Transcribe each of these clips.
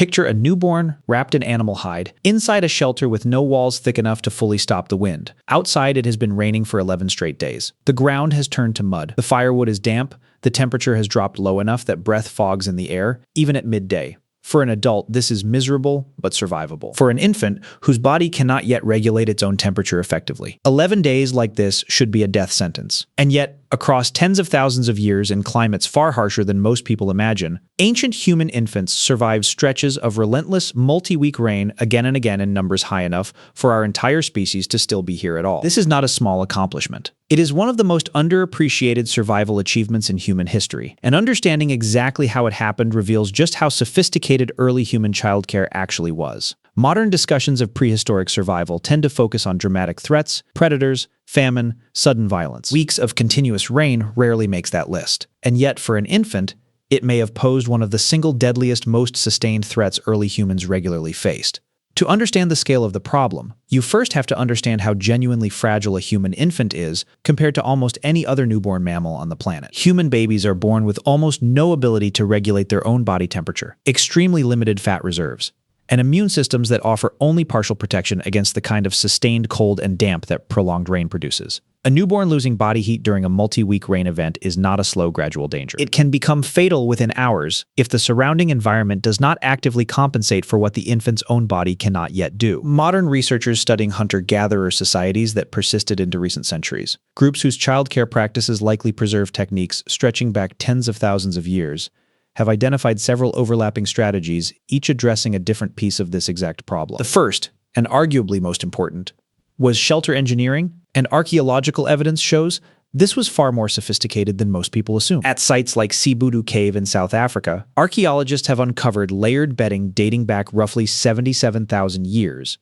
Picture a newborn wrapped in animal hide, inside a shelter with no walls thick enough to fully stop the wind. Outside, it has been raining for 11 straight days. The ground has turned to mud. The firewood is damp. The temperature has dropped low enough that breath fogs in the air, even at midday. For an adult, this is miserable but survivable. For an infant, whose body cannot yet regulate its own temperature effectively, 11 days like this should be a death sentence. And yet, across tens of thousands of years in climates far harsher than most people imagine, ancient human infants survived stretches of relentless, multi-week rain again and again in numbers high enough for our entire species to still be here at all. This is not a small accomplishment. It is one of the most underappreciated survival achievements in human history, and understanding exactly how it happened reveals just how sophisticated early human childcare actually was. Modern discussions of prehistoric survival tend to focus on dramatic threats, predators, famine, sudden violence. Weeks of continuous rain rarely makes that list. And yet, for an infant, it may have posed one of the single deadliest, most sustained threats early humans regularly faced. To understand the scale of the problem, you first have to understand how genuinely fragile a human infant is compared to almost any other newborn mammal on the planet. Human babies are born with almost no ability to regulate their own body temperature, extremely limited fat reserves, and immune systems that offer only partial protection against the kind of sustained cold and damp that prolonged rain produces. A newborn losing body heat during a multi-week rain event is not a slow, gradual danger. It can become fatal within hours if the surrounding environment does not actively compensate for what the infant's own body cannot yet do. Modern researchers studying hunter-gatherer societies that persisted into recent centuries, groups whose childcare practices likely preserve techniques stretching back tens of thousands of years, have identified several overlapping strategies, each addressing a different piece of this exact problem. The first, and arguably most important, was shelter engineering, and archaeological evidence shows this was far more sophisticated than most people assume. At sites like Sibudu Cave in South Africa, archaeologists have uncovered layered bedding dating back roughly 77,000 years,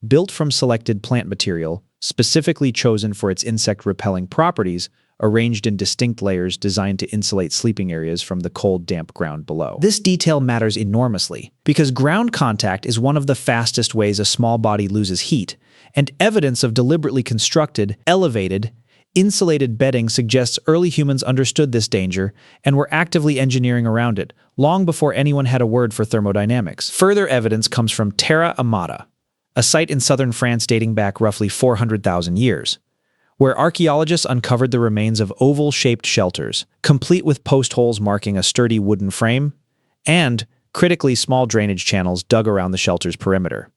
built from selected plant material, specifically chosen for its insect-repelling properties, arranged in distinct layers designed to insulate sleeping areas from the cold, damp ground below. This detail matters enormously, because ground contact is one of the fastest ways a small body loses heat, and evidence of deliberately constructed, elevated, insulated bedding suggests early humans understood this danger and were actively engineering around it, long before anyone had a word for thermodynamics. Further evidence comes from Terra Amata, a site in southern France dating back roughly 400,000 years, where archaeologists uncovered the remains of oval-shaped shelters, complete with post holes marking a sturdy wooden frame, and, critically, small drainage channels dug around the shelter's perimeter.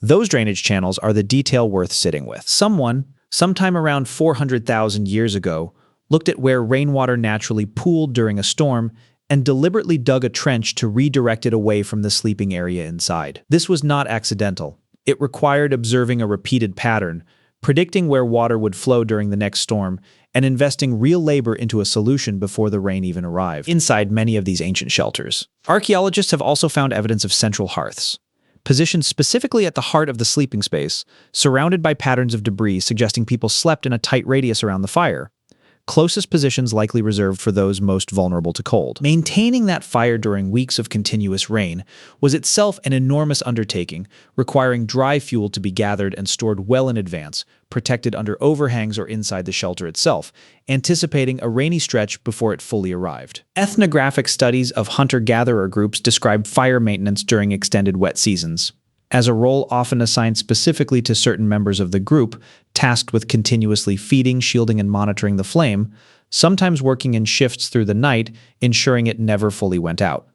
Those drainage channels are the detail worth sitting with. Someone, sometime around 400,000 years ago, looked at where rainwater naturally pooled during a storm and deliberately dug a trench to redirect it away from the sleeping area inside. This was not accidental. It required observing a repeated pattern, predicting where water would flow during the next storm, and investing real labor into a solution before the rain even arrived. Inside many of these ancient shelters, archaeologists have also found evidence of central hearths, positioned specifically at the heart of the sleeping space, surrounded by patterns of debris suggesting people slept in a tight radius around the fire, closest positions likely reserved for those most vulnerable to cold. Maintaining that fire during weeks of continuous rain was itself an enormous undertaking, requiring dry fuel to be gathered and stored well in advance, protected under overhangs or inside the shelter itself, anticipating a rainy stretch before it fully arrived. Ethnographic studies of hunter-gatherer groups describe fire maintenance during extended wet seasons, as a role often assigned specifically to certain members of the group, tasked with continuously feeding, shielding, and monitoring the flame, sometimes working in shifts through the night, ensuring it never fully went out.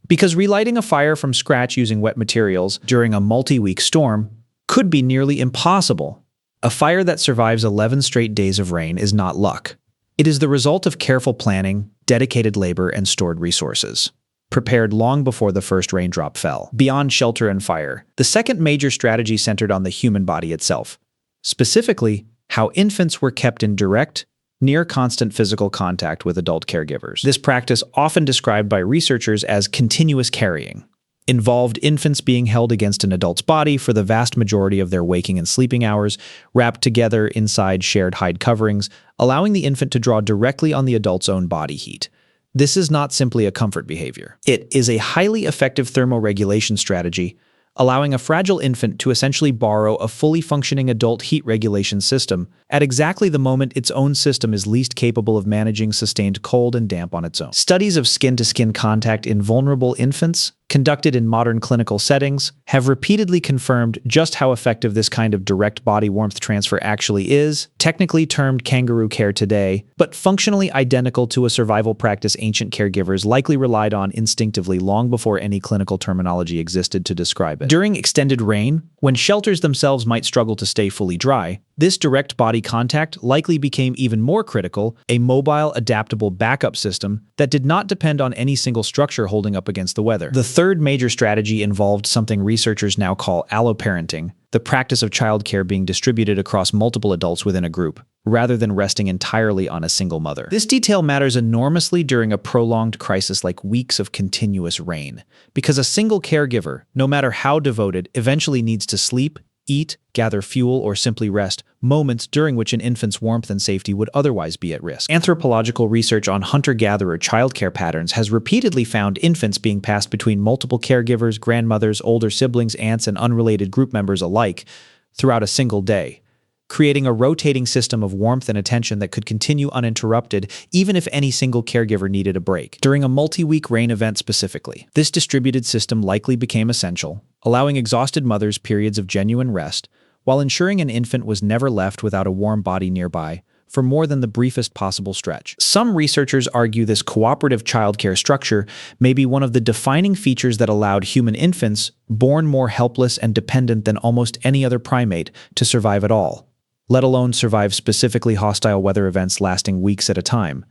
Because relighting a fire from scratch using wet materials during a multi-week storm could be nearly impossible. A fire that survives 11 straight days of rain is not luck. It is the result of careful planning, dedicated labor, and stored resources, prepared long before the first raindrop fell. Beyond shelter and fire, the second major strategy centered on the human body itself, specifically how infants were kept in direct, near-constant physical contact with adult caregivers. This practice, often described by researchers as continuous carrying, involved infants being held against an adult's body for the vast majority of their waking and sleeping hours, wrapped together inside shared hide coverings, allowing the infant to draw directly on the adult's own body heat. This is not simply a comfort behavior. It is a highly effective thermoregulation strategy, allowing a fragile infant to essentially borrow a fully functioning adult heat regulation system at exactly the moment its own system is least capable of managing sustained cold and damp on its own. Studies of skin-to-skin contact in vulnerable infants conducted in modern clinical settings, have repeatedly confirmed just how effective this kind of direct body warmth transfer actually is, technically termed kangaroo care today, but functionally identical to a survival practice ancient caregivers likely relied on instinctively long before any clinical terminology existed to describe it. During extended rain, when shelters themselves might struggle to stay fully dry, this direct body contact likely became even more critical, a mobile, adaptable backup system that did not depend on any single structure holding up against the weather. The third major strategy involved something researchers now call alloparenting, the practice of childcare being distributed across multiple adults within a group, rather than resting entirely on a single mother. This detail matters enormously during a prolonged crisis like weeks of continuous rain, because a single caregiver, no matter how devoted, eventually needs to sleep, eat, gather fuel, or simply rest, moments during which an infant's warmth and safety would otherwise be at risk. Anthropological research on hunter-gatherer childcare patterns has repeatedly found infants being passed between multiple caregivers, grandmothers, older siblings, aunts, and unrelated group members alike throughout a single day, creating a rotating system of warmth and attention that could continue uninterrupted even if any single caregiver needed a break. During a multi-week rain event specifically, this distributed system likely became essential, allowing exhausted mothers periods of genuine rest, while ensuring an infant was never left without a warm body nearby for more than the briefest possible stretch. Some researchers argue this cooperative childcare structure may be one of the defining features that allowed human infants, born more helpless and dependent than almost any other primate, to survive at all, let alone survive specifically hostile weather events lasting weeks at a time.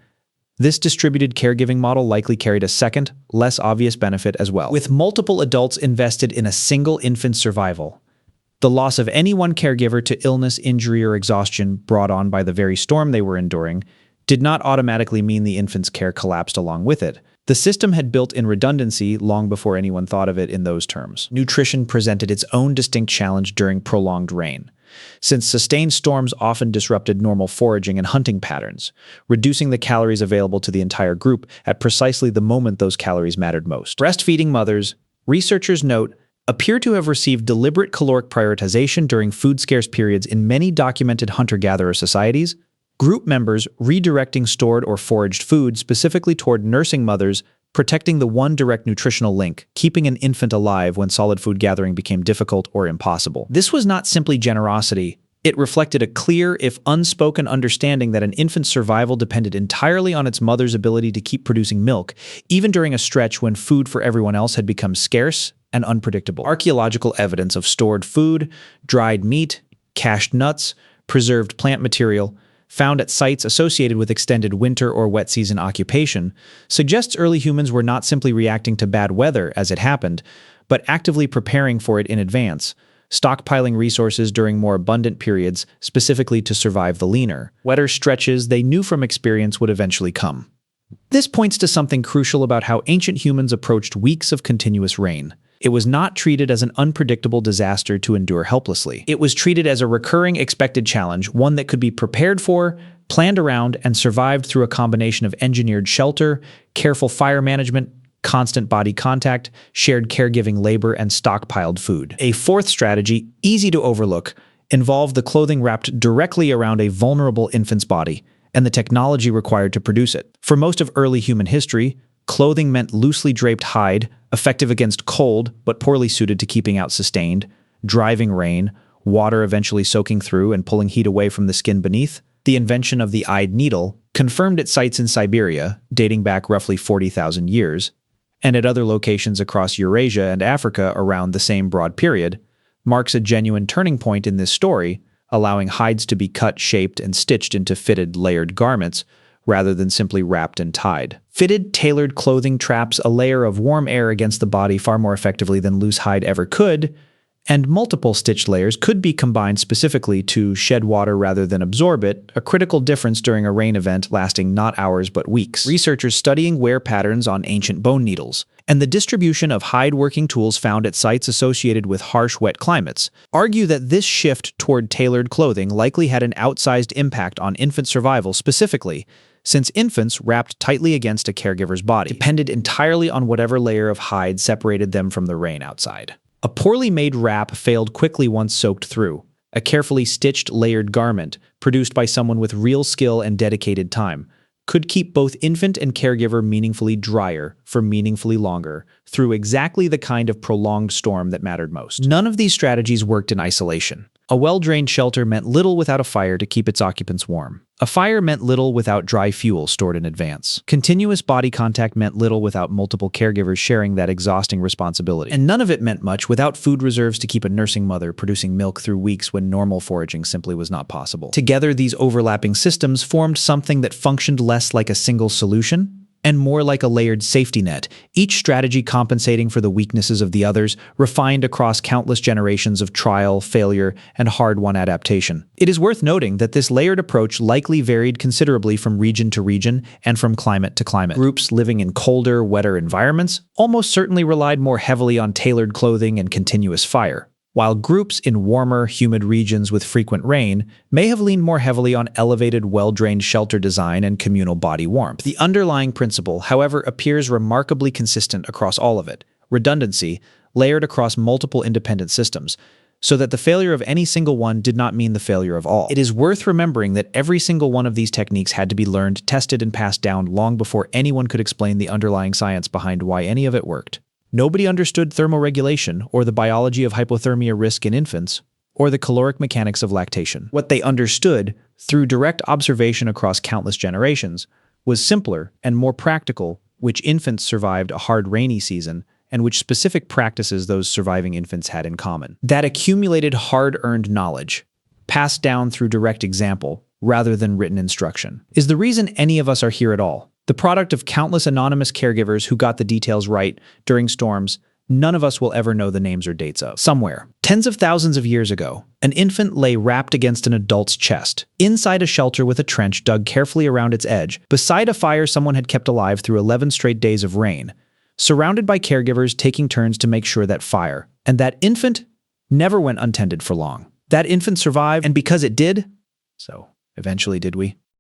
This distributed caregiving model likely carried a second, less obvious benefit as well. With multiple adults invested in a single infant's survival, the loss of any one caregiver to illness, injury, or exhaustion brought on by the very storm they were enduring did not automatically mean the infant's care collapsed along with it. The system had built-in redundancy long before anyone thought of it in those terms. Nutrition presented its own distinct challenge during prolonged rain, since sustained storms often disrupted normal foraging and hunting patterns, reducing the calories available to the entire group at precisely the moment those calories mattered most. Breastfeeding mothers, researchers note, appear to have received deliberate caloric prioritization during food-scarce periods in many documented hunter-gatherer societies, group members redirecting stored or foraged food specifically toward nursing mothers, protecting the one direct nutritional link, keeping an infant alive when solid food gathering became difficult or impossible. This was not simply generosity. It reflected a clear, if unspoken, understanding that an infant's survival depended entirely on its mother's ability to keep producing milk, even during a stretch when food for everyone else had become scarce and unpredictable. Archaeological evidence of stored food, dried meat, cached nuts, preserved plant material, found at sites associated with extended winter or wet season occupation, suggests early humans were not simply reacting to bad weather as it happened, but actively preparing for it in advance, stockpiling resources during more abundant periods, specifically to survive the leaner, wetter stretches they knew from experience would eventually come. This points to something crucial about how ancient humans approached weeks of continuous rain. It was not treated as an unpredictable disaster to endure helplessly. It was treated as a recurring expected challenge, one that could be prepared for, planned around, and survived through a combination of engineered shelter, careful fire management, constant body contact, shared caregiving labor, and stockpiled food. A fourth strategy, easy to overlook, involved the clothing wrapped directly around a vulnerable infant's body and the technology required to produce it. For most of early human history, clothing meant loosely draped hide, effective against cold but poorly suited to keeping out sustained, driving rain, water eventually soaking through and pulling heat away from the skin beneath. The invention of the eyed needle, confirmed at sites in Siberia, dating back roughly 40,000 years, and at other locations across Eurasia and Africa around the same broad period, marks a genuine turning point in this story, allowing hides to be cut, shaped, and stitched into fitted, layered garments, rather than simply wrapped and tied. Fitted, tailored clothing traps a layer of warm air against the body far more effectively than loose hide ever could, and multiple stitched layers could be combined specifically to shed water rather than absorb it, a critical difference during a rain event lasting not hours but weeks. Researchers studying wear patterns on ancient bone needles and the distribution of hide-working tools found at sites associated with harsh, wet climates argue that this shift toward tailored clothing likely had an outsized impact on infant survival specifically, since infants, wrapped tightly against a caregiver's body, depended entirely on whatever layer of hide separated them from the rain outside. A poorly made wrap failed quickly once soaked through. A carefully stitched, layered garment, produced by someone with real skill and dedicated time, could keep both infant and caregiver meaningfully drier for meaningfully longer through exactly the kind of prolonged storm that mattered most. None of these strategies worked in isolation. A well-drained shelter meant little without a fire to keep its occupants warm. A fire meant little without dry fuel stored in advance. Continuous body contact meant little without multiple caregivers sharing that exhausting responsibility. And none of it meant much without food reserves to keep a nursing mother producing milk through weeks when normal foraging simply was not possible. Together, these overlapping systems formed something that functioned less like a single solution and more like a layered safety net, each strategy compensating for the weaknesses of the others, refined across countless generations of trial, failure, and hard-won adaptation. It is worth noting that this layered approach likely varied considerably from region to region and from climate to climate. Groups living in colder, wetter environments almost certainly relied more heavily on tailored clothing and continuous fire, while groups in warmer, humid regions with frequent rain may have leaned more heavily on elevated, well-drained shelter design and communal body warmth. The underlying principle, however, appears remarkably consistent across all of it: redundancy, layered across multiple independent systems, so that the failure of any single one did not mean the failure of all. It is worth remembering that every single one of these techniques had to be learned, tested, and passed down long before anyone could explain the underlying science behind why any of it worked. Nobody understood thermoregulation, or the biology of hypothermia risk in infants, or the caloric mechanics of lactation. What they understood, through direct observation across countless generations, was simpler and more practical: which infants survived a hard rainy season, and which specific practices those surviving infants had in common. That accumulated hard-earned knowledge, passed down through direct example rather than written instruction, is the reason any of us are here at all. The product of countless anonymous caregivers who got the details right during storms none of us will ever know the names or dates of. Somewhere, tens of thousands of years ago, an infant lay wrapped against an adult's chest, inside a shelter with a trench dug carefully around its edge, beside a fire someone had kept alive through 11 straight days of rain, surrounded by caregivers taking turns to make sure that fire and that infant never went untended for long. That infant survived, and because it did, so eventually did we,